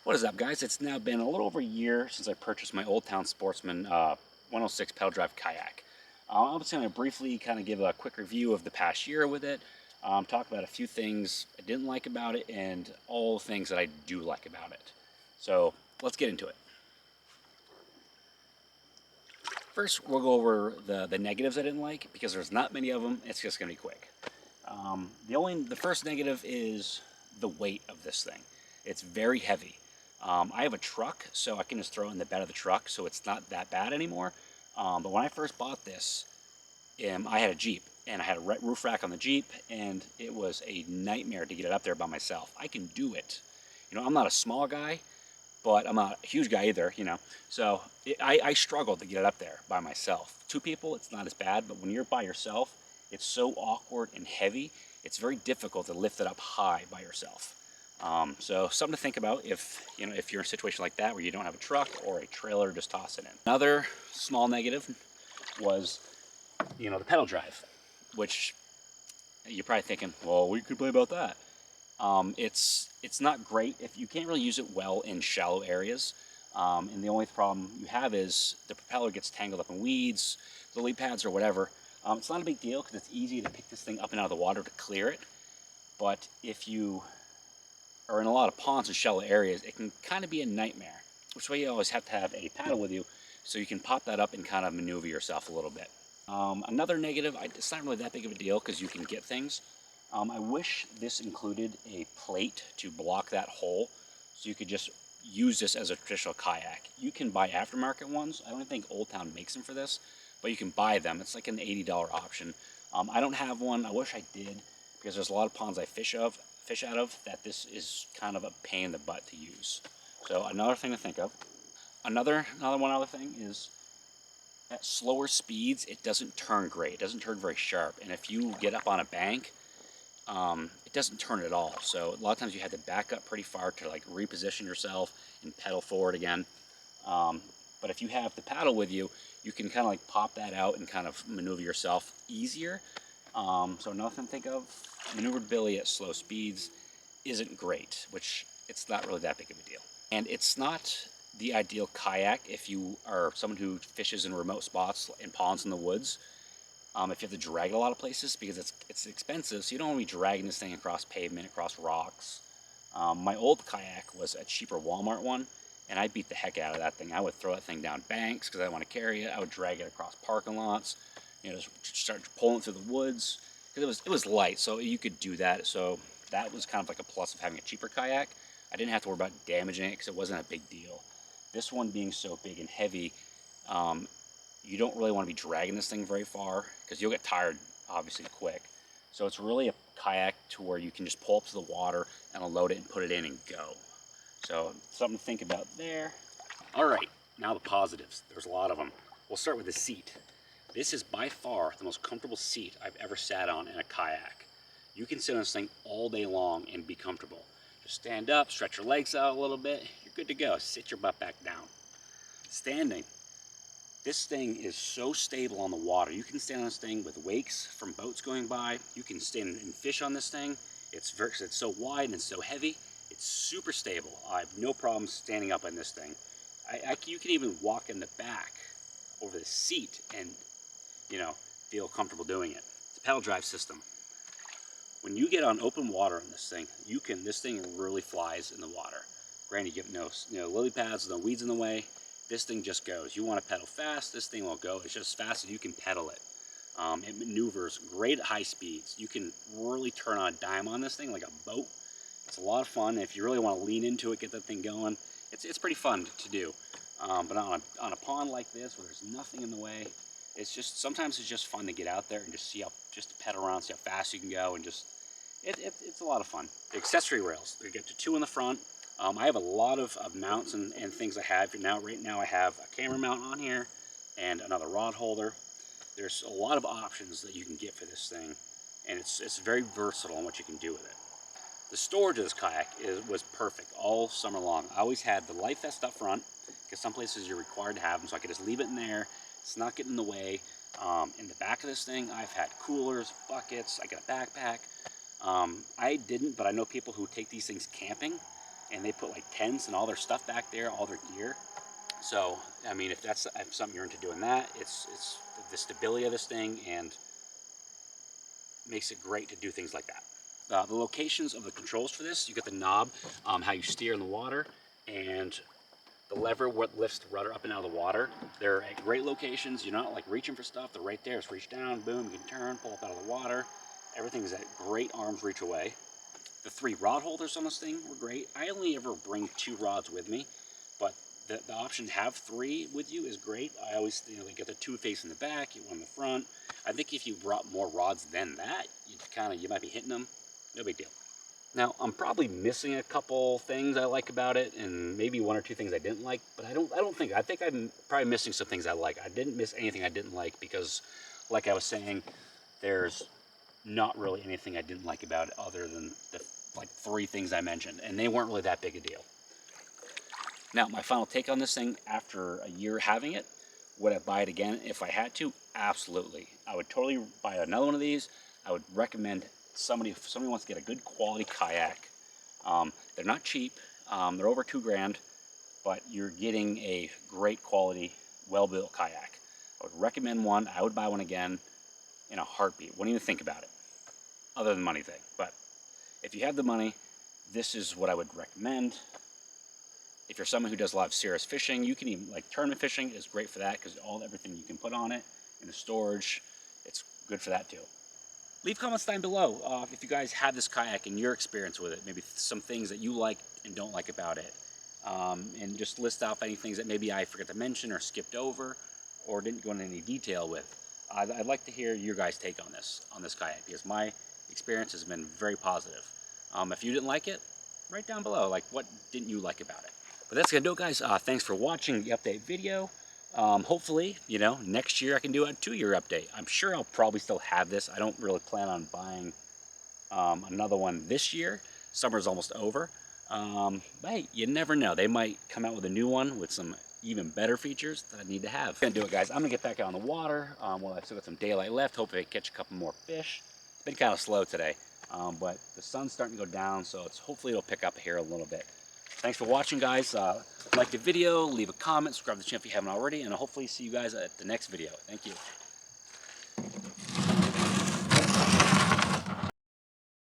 What is up, guys? It's now been a little over a year since I purchased my Old Town Sportsman 106 pedal drive kayak. I'm just going to briefly kind of give a quick review of the past year with it, talk about a few things I didn't like about it, and all the things that I do like about it. So let's get into it. First, we'll go over the negatives I didn't like, because there's not many of them. It's just going to be quick. The first negative is the weight of this thing. It's very heavy. I have a truck, so I can just throw it in the bed of the truck, so it's not that bad anymore. But when I first bought this, I had a Jeep, and I had a roof rack on the Jeep, and it was a nightmare to get it up there by myself. I can do it. I'm not a small guy, but I'm not a huge guy either, So I struggled to get it up there by myself. Two people, it's not as bad, but when you're by yourself, it's so awkward and heavy, it's very difficult to lift it up high by yourself. So something to think about if you're in a situation like that where you don't have a truck or a trailer, just toss it in. Another small negative was, the pedal drive, which you're probably thinking, well, we could play about that. It's not great if you can't really use it well in shallow areas. And the only problem you have is the propeller gets tangled up in weeds, lily pads, or whatever. It's not a big deal because it's easy to pick this thing up and out of the water to clear it. But if you are in a lot of ponds and shallow areas, it can kind of be a nightmare, which is why you always have to have a paddle with you so you can pop that up and kind of maneuver yourself a little bit. Another negative, it's not really that big of a deal because you can get things. I wish this included a plate to block that hole so you could just use this as a traditional kayak. You can buy aftermarket ones. I don't think Old Town makes them for this, but you can buy them. It's like an $80 option. I don't have one. I wish I did because there's a lot of ponds I fish out of that this is kind of a pain in the butt to use. So another thing to think of. Another other thing is at slower speeds, it doesn't turn great. It doesn't turn very sharp. And if you get up on a bank, it doesn't turn at all. So a lot of times you have to back up pretty far to like reposition yourself and pedal forward again. But if you have the paddle with you, you can kind of like pop that out and kind of maneuver yourself easier. So another thing to think of, maneuverability at slow speeds isn't great, which it's not really that big of a deal. And it's not the ideal kayak if you are someone who fishes in remote spots in ponds in the woods. If you have to drag it a lot of places, because it's expensive, so you don't want to be dragging this thing across pavement, across rocks. My old kayak was a cheaper Walmart one, and I beat the heck out of that thing. I would throw that thing down banks because I didn't want to carry it. I would drag it across parking lots, just start pulling through the woods, because it was light, so you could do that. So that was kind of like a plus of having a cheaper kayak. I didn't have to worry about damaging it because it wasn't a big deal. This one being so big and heavy, you don't really want to be dragging this thing very far because you'll get tired obviously quick. So it's really a kayak to where you can just pull up to the water and unload it and put it in and go. So something to think about there. All right, now the positives. There's a lot of them. We'll start with the seat. This is by far the most comfortable seat I've ever sat on in a kayak. You can sit on this thing all day long and be comfortable. Just stand up, stretch your legs out a little bit, you're good to go. Sit your butt back down. Standing. This thing is so stable on the water. You can stand on this thing with wakes from boats going by. You can stand and fish on this thing. It's so wide and so heavy. It's super stable. I have no problem standing up on this thing. You can even walk in the back over the seat and feel comfortable doing it. It's a pedal drive system. When you get on open water on this thing, this thing really flies in the water. Granted, you get no lily pads, no weeds in the way. This thing just goes. You want to pedal fast, this thing will go. It's just as fast as you can pedal it. It maneuvers great at high speeds. You can really turn on a dime on this thing like a boat. It's a lot of fun. If you really want to lean into it, get that thing going, it's pretty fun to do. But on a pond like this where there's nothing in the way, sometimes it's just fun to get out there and just just pedal around, see how fast you can go, and it's a lot of fun. The accessory rails, you get to two in the front. I have a lot of mounts and things I have. Right now I have a camera mount on here and another rod holder. There's a lot of options that you can get for this thing, and it's very versatile on what you can do with it. The storage of this kayak was perfect all summer long. I always had the life vest up front, because some places you're required to have them, so I could just leave it in there. It's not getting in the way. In the back of this thing, I've had coolers, buckets, I got a backpack. I didn't, but I know people who take these things camping. and they put like tents and all their stuff back there, all their gear. So, I mean, if something you're into doing that, it's the stability of this thing and makes it great to do things like that. The locations of the controls for this, you got the knob, how you steer in the water, and the lever what lifts the rudder up and out of the water. They're at great locations. You're not like reaching for stuff. They're right there. Just reach down, boom, you can turn, pull up out of the water. Everything's at great arm's reach away. The 3 rod holders on this thing were great. I only ever bring 2 rods with me, but the option to have 3 with you is great. I always, you know, you get the 2 facing the back, you one in the front. I think if you brought more rods than that, you might be hitting them. No big deal. Now, I'm probably missing a couple things I like about it, and maybe 1 or 2 things I didn't like, but I think I'm probably missing some things I like. I didn't miss anything I didn't like because, like I was saying, there's not really anything I didn't like about it other than the like 3 things I mentioned, and they weren't really that big a deal. Now, my final take on this thing after a year having it, would I buy it again if I had to? Absolutely. I would totally buy another one of these. I would recommend if somebody wants to get a good quality kayak. They're not cheap. They're over $2,000, but you're getting a great quality, well-built kayak. I would recommend one. I would buy one again in a heartbeat. Wouldn't even think about it, other than the money thing. But if you have the money, this is what I would recommend. If you're someone who does a lot of serious fishing, you can even, like tournament fishing is great for that because everything you can put on it in the storage, it's good for that too. Leave comments down below if you guys have this kayak and your experience with it, maybe some things that you like and don't like about it. And just list off any things that maybe I forgot to mention or skipped over or didn't go into any detail with. I'd like to hear your guys' take on this kayak because my experience has been very positive. If you didn't like it, write down below, like what didn't you like about it. But that's gonna do it, guys. Thanks for watching the update video. Hopefully, you know, next year I can do a 2-year update. I'm sure I'll probably still have this. I don't really plan on buying another one this year. Summer's almost over. But hey, you never know. They might come out with a new one with some even better features that I need to have. Gonna do it, guys. I'm gonna get back out on the water. Well, I've still got some daylight left. Hopefully I catch a couple more fish. It's been kind of slow today, but the sun's starting to go down, so hopefully it'll pick up here a little bit. Thanks for watching, guys. Like the video, leave a comment, subscribe to the channel if you haven't already, and I'll hopefully see you guys at the next video. Thank you.